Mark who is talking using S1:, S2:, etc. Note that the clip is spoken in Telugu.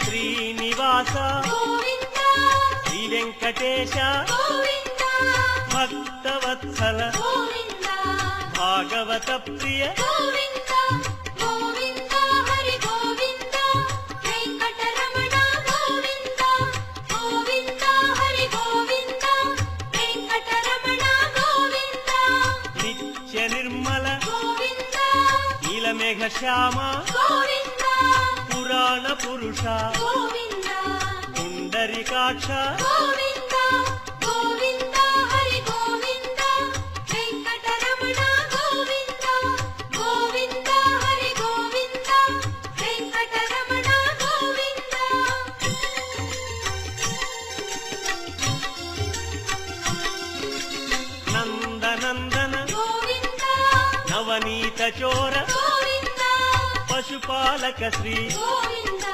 S1: శ్రీనివాస
S2: గోవింద
S1: శ్రీ వెంకటేశ
S2: గోవింద
S1: భక్తవత్సల
S2: గోవింద
S1: భాగవత ప్రియ
S2: గోవింద గోవింద హరి గోవింద వెంకటరమణ గోవింద గోవింద హరి గోవింద వెంకటరమణ గోవింద
S1: నిత్య నిర్మల
S2: గోవింద
S1: నీలమేఘ శ్యామ
S2: గోవింద
S1: పురాణ పురుష
S2: గోవింద
S1: పుండరీకాక్ష
S2: గోవింద గోవింద హరి గోవింద వెంకటరమణ గోవింద గోవింద హరి గోవింద వెంకటరమణ గోవింద
S1: నందనందన
S2: గోవింద
S1: నవనీత చోర
S2: గోవింద
S1: పశుపాలక శ్రీ
S2: గోవింద